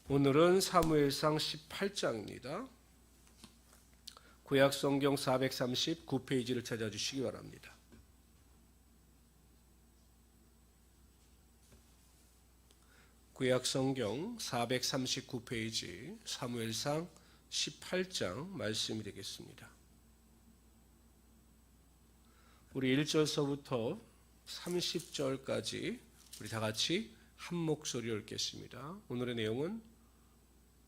오늘은 사무엘상 18장입니다. 구약성경 439페이지를 찾아주시기 바랍니다. 구약성경 439페이지 사무엘상 18장 말씀이 되겠습니다. 우리 1절서부터 30절까지 우리 다 같이 한 목소리로 읽겠습니다. 오늘의 내용은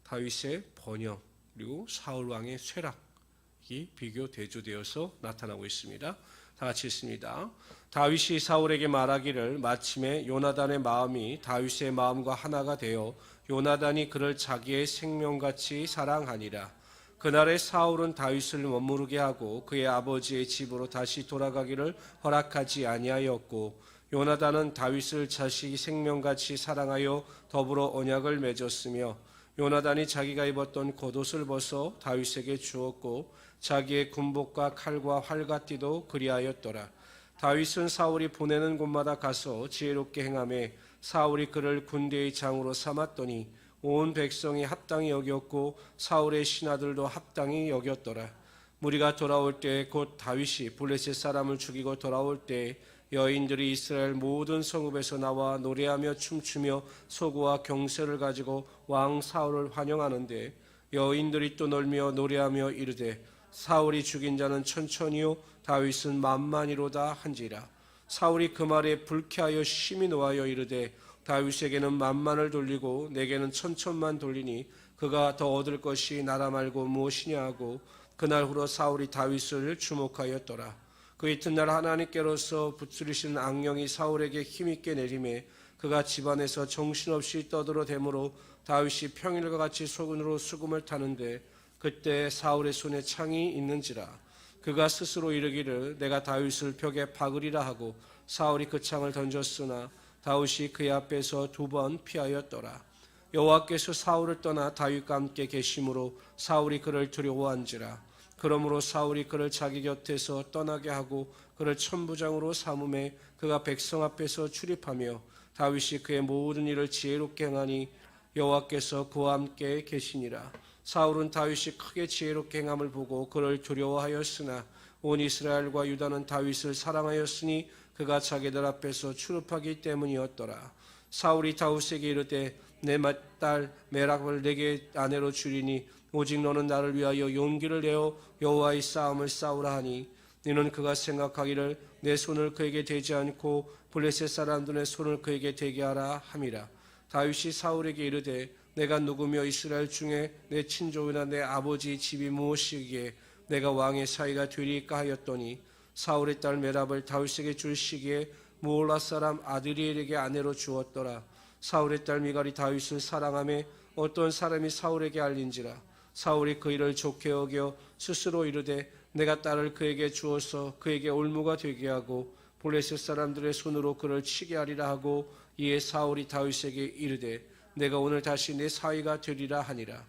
다윗의 번영 그리고 사울 왕의 쇠락이 비교 대조되어서 나타나고 있습니다. 다 같이 읽습니다. 다윗이 사울에게 말하기를 마침에 요나단의 마음이 다윗의 마음과 하나가 되어 요나단이 그를 자기의 생명같이 사랑하니라. 그날에 사울은 다윗을 머무르게 하고 그의 아버지의 집으로 다시 돌아가기를 허락하지 아니하였고 요나단은 다윗을 자식이 생명같이 사랑하여 더불어 언약을 맺었으며 요나단이 자기가 입었던 겉옷을 벗어 다윗에게 주었고 자기의 군복과 칼과 활과띠도 그리하였더라. 다윗은 사울이 보내는 곳마다 가서 지혜롭게 행하며 사울이 그를 군대의 장으로 삼았더니 온 백성이 합당히 여겼고 사울의 신하들도 합당히 여겼더라. 무리가 돌아올 때 곧 다윗이 블레셋 사람을 죽이고 돌아올 때 여인들이 이스라엘 모든 성읍에서 나와 노래하며 춤추며 소고와 경세를 가지고 왕 사울을 환영하는데 여인들이 또 놀며 노래하며 이르되 사울이 죽인 자는 천천히요 다윗은 만만이로다 한지라. 사울이 그 말에 불쾌하여 심히 노하여 이르되 다윗에게는 만만을 돌리고 내게는 천천만 돌리니 그가 더 얻을 것이 나라 말고 무엇이냐 하고 그날 후로 사울이 다윗을 주목하였더라. 그 이튿날 하나님께로서 붙들리신 악령이 사울에게 힘있게 내림에 그가 집안에서 정신없이 떠들어대므로 다윗이 평일과 같이 손으로 수금을 타는데 그때 사울의 손에 창이 있는지라. 그가 스스로 이르기를 내가 다윗을 벽에 박으리라 하고 사울이 그 창을 던졌으나 다윗이 그의 앞에서 2번 피하였더라. 여호와께서 사울을 떠나 다윗과 함께 계심으로 사울이 그를 두려워한지라. 그러므로 사울이 그를 자기 곁에서 떠나게 하고 그를 천부장으로 삼음에 그가 백성 앞에서 출입하며 다윗이 그의 모든 일을 지혜롭게 행하니 여호와께서 그와 함께 계시니라. 사울은 다윗이 크게 지혜롭게 행함을 보고 그를 두려워하였으나 온 이스라엘과 유다는 다윗을 사랑하였으니 그가 자기들 앞에서 출입하기 때문이었더라. 사울이 다윗에게 이르되 내 맏딸 메랍을 내게 아내로 주리니 오직 너는 나를 위하여 용기를 내어 여호와의 싸움을 싸우라 하니 너는 그가 생각하기를 내 손을 그에게 대지 않고 블레셋 사람들의 손을 그에게 대게 하라 함이라. 다윗이 사울에게 이르되 내가 누구며 이스라엘 중에 내 친족이나 내 아버지 집이 무엇이기에 내가 왕의 사위가 되리까 하였더니 사울의 딸 메랍을 다윗에게 줄 시기에 무올라 사람 아드리엘에게 아내로 주었더라. 사울의 딸 미갈이 다윗을 사랑하며 어떤 사람이 사울에게 알린지라. 사울이 그 일을 좋게 여겨 스스로 이르되 내가 딸을 그에게 주어서 그에게 올무가 되게 하고 블레셋 사람들의 손으로 그를 치게 하리라 하고 이에 사울이 다윗에게 이르되 내가 오늘 다시 내 사위가 되리라 하니라.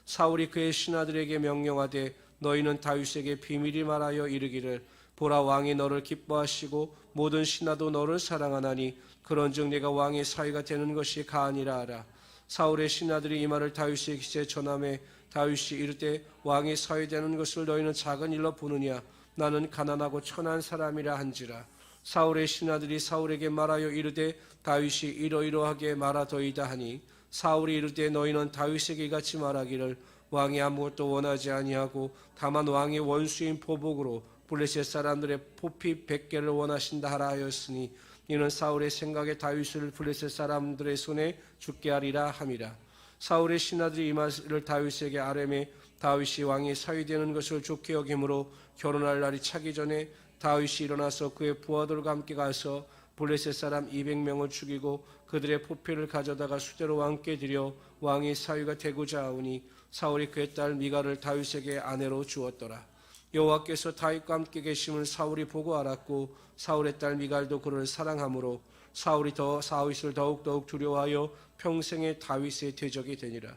사울이 그의 신하들에게 명령하되 너희는 다윗에게 비밀이 말하여 이르기를 보라 왕이 너를 기뻐하시고 모든 신하도 너를 사랑하나니 그런즉 내가 왕의 사위가 되는 것이 가하니라 하라. 사울의 신하들이 이 말을 다윗에게 전하매 다윗이 이르되 왕의 사위 되는 것을 너희는 작은 일로 보느냐 나는 가난하고 천한 사람이라 한지라. 사울의 신하들이 사울에게 말하여 이르되 다윗이 이러이러하게 말하더이다 하니 사울이 이르되 너희는 다윗에게 이같이 말하기를 왕이 아무것도 원하지 아니하고 다만 왕의 원수인 보복으로 블레셋 사람들의 포피 100개를 원하신다 하라 하였으니 이는 사울의 생각에 다윗을 블레셋 사람들의 손에 죽게 하리라 함이라. 사울의 신하들이 이 말을 다윗에게 아뢰매 다윗이 왕의 사위 되는 것을 좋게 여김으로 결혼할 날이 차기 전에 다윗이 일어나서 그의 부하들과 함께 가서 블레셋 사람 200명을 죽이고 그들의 포피를 가져다가 수대로 왕께 드려 왕의 사위가 되고자 하오니 사울이 그의 딸 미갈을 다윗에게 아내로 주었더라. 여호와께서 다윗과 함께 계심을 사울이 보고 알았고 사울의 딸 미갈도 그를 사랑하므로 사울이 다윗을 더욱 두려워하여 평생의 다윗의 대적이 되니라.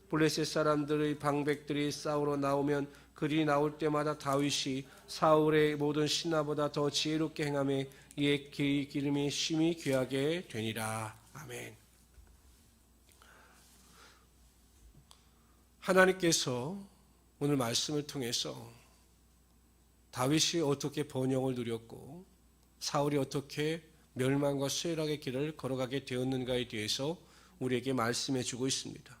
블레셋 사람들의 방백들이 싸우러 나오면 그들이 나올 때마다 다윗이 사울의 모든 신하보다 더 지혜롭게 행하며 이에 그의 기름이 심히 귀하게 되니라. 아멘. 하나님께서 오늘 말씀을 통해서 다윗이 어떻게 번영을 누렸고 사울이 어떻게 멸망과 쇠락의 길을 걸어가게 되었는가에 대해서 우리에게 말씀해 주고 있습니다.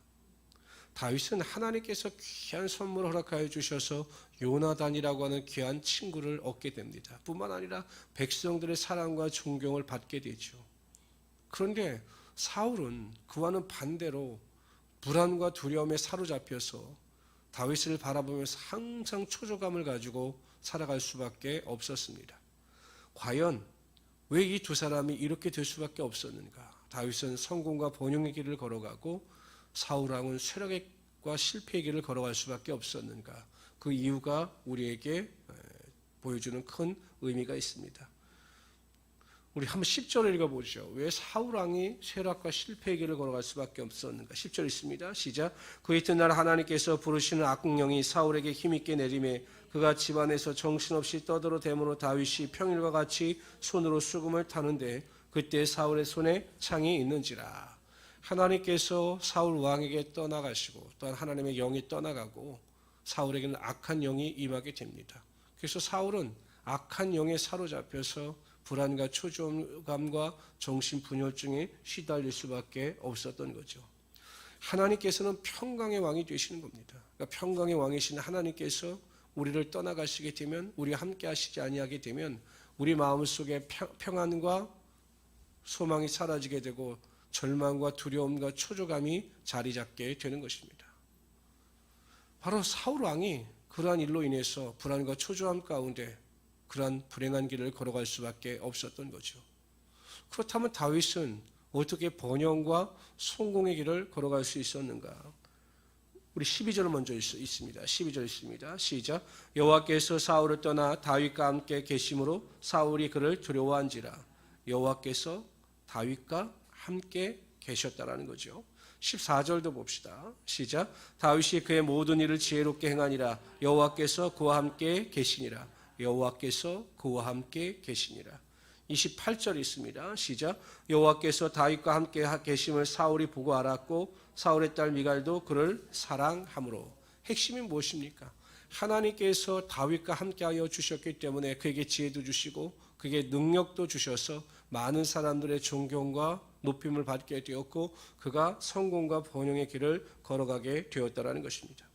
다윗은 하나님께서 귀한 선물을 허락하여 주셔서 요나단이라고 하는 귀한 친구를 얻게 됩니다. 뿐만 아니라 백성들의 사랑과 존경을 받게 되죠. 그런데 사울은 그와는 반대로 불안과 두려움에 사로잡혀서 다윗을 바라보면서 항상 초조감을 가지고 살아갈 수밖에 없었습니다. 과연 왜 이 두 사람이 이렇게 될 수밖에 없었는가? 다윗은 성공과 번영의 길을 걸어가고 사울 왕은 쇠락과 실패의 길을 걸어갈 수밖에 없었는가? 그 이유가 우리에게 보여주는 큰 의미가 있습니다. 우리 한번 10절을 읽어보죠. 왜 사울 왕이 쇠락과 실패의 길을 걸어갈 수밖에 없었는가? 10절 있습니다. 시작. 그 이튿날 하나님께서 부르시는 악령이 사울에게 힘있게 내림에 그가 집안에서 정신없이 떠들어대므로 다윗이 평일과 같이 손으로 수금을 타는데 그때 사울의 손에 창이 있는지라. 하나님께서 사울 왕에게 떠나가시고 또한 하나님의 영이 떠나가고 사울에게는 악한 영이 임하게 됩니다. 그래서 사울은 악한 영에 사로잡혀서 불안과 초조감과 정신분열증에 시달릴 수밖에 없었던 거죠. 하나님께서는 평강의 왕이 되시는 겁니다. 그러니까 평강의 왕이신 하나님께서 우리를 떠나가시게 되면, 우리와 함께 하시지 아니하게 되면 우리 마음속에 평안과 소망이 사라지게 되고 절망과 두려움과 초조감이 자리 잡게 되는 것입니다. 바로 사울 왕이 그러한 일로 인해서 불안과 초조함 가운데 그러한 불행한 길을 걸어갈 수밖에 없었던 거죠. 그렇다면 다윗은 어떻게 번영과 성공의 길을 걸어갈 수 있었는가? 우리 12절 먼저 있습니다. 12절 있습니다. 시작. 여호와께서 사울을 떠나 다윗과 함께 계심으로 사울이 그를 두려워한지라. 여호와께서 다윗과 함께 계셨다라는 거죠. 14절도 봅시다. 시작. 다윗이 그의 모든 일을 지혜롭게 행하니라. 여호와께서 그와 함께 계시니라. 여호와께서 그와 함께 계시니라. 28절 있습니다. 시작. 여호와께서 다윗과 함께 계심을 사울이 보고 알았고 사울의 딸 미갈도 그를 사랑함으로. 핵심이 무엇입니까? 하나님께서 다윗과 함께하여 주셨기 때문에 그에게 지혜도 주시고 그에게 능력도 주셔서 많은 사람들의 존경과 높임을 받게 되었고 그가 성공과 번영의 길을 걸어가게 되었다라는 것입니다.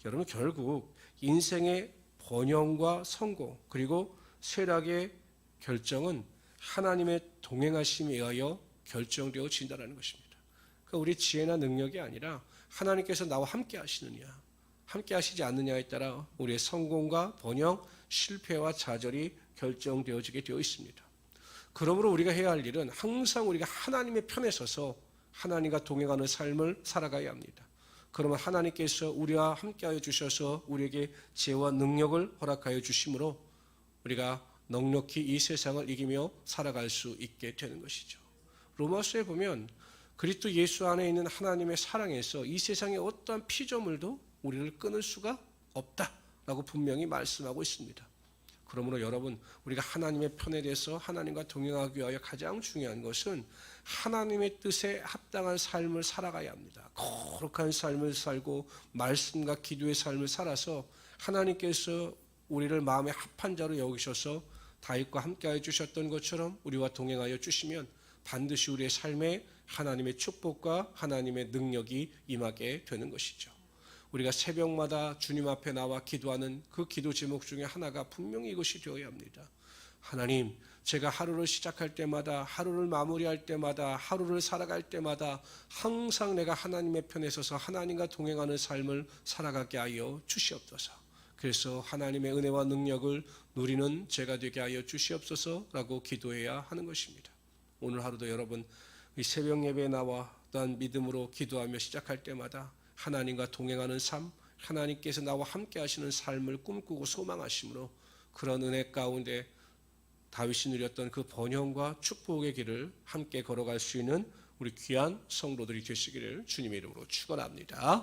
여러분, 결국 인생의 번영과 성공 그리고 쇠락의 결정은 하나님의 동행하심에 의하여 결정되어진다는 것입니다. 그러니까 우리 지혜나 능력이 아니라 하나님께서 나와 함께 하시느냐 함께 하시지 않느냐에 따라 우리의 성공과 번영, 실패와 좌절이 결정되어지게 되어 있습니다. 그러므로 우리가 해야 할 일은 항상 우리가 하나님의 편에 서서 하나님과 동행하는 삶을 살아가야 합니다. 그러면 하나님께서 우리와 함께하여 주셔서 우리에게 지혜와 능력을 허락하여 주심으로 우리가 넉넉히 이 세상을 이기며 살아갈 수 있게 되는 것이죠. 로마서에 보면 그리스도 예수 안에 있는 하나님의 사랑에서 이 세상의 어떠한 피조물도 우리를 끊을 수가 없다라고 분명히 말씀하고 있습니다. 그러므로 여러분, 우리가 하나님의 편에 대해서 하나님과 동행하기 위하여 가장 중요한 것은 하나님의 뜻에 합당한 삶을 살아가야 합니다. 거룩한 삶을 살고 말씀과 기도의 삶을 살아서 하나님께서 우리를 마음에 합한 자로 여기셔서 다윗과 함께하여 주셨던 것처럼 우리와 동행하여 주시면 반드시 우리의 삶에 하나님의 축복과 하나님의 능력이 임하게 되는 것이죠. 우리가 새벽마다 주님 앞에 나와 기도하는 그 기도 제목 중에 하나가 분명히 이것이 되어야 합니다. 하나님, 제가 하루를 시작할 때마다, 하루를 마무리할 때마다, 하루를 살아갈 때마다 항상 내가 하나님의 편에 서서 하나님과 동행하는 삶을 살아가게 하여 주시옵소서. 그래서 하나님의 은혜와 능력을 누리는 제가 되게 하여 주시옵소서라고 기도해야 하는 것입니다. 오늘 하루도 여러분 이 새벽 예배에 나와 또한 믿음으로 기도하며 시작할 때마다 하나님과 동행하는 삶, 하나님께서 나와 함께 하시는 삶을 꿈꾸고 소망하심으로 그런 은혜 가운데 다윗이 누렸던 그 번영과 축복의 길을 함께 걸어갈 수 있는 우리 귀한 성도들이 되시기를 주님의 이름으로 축원합니다.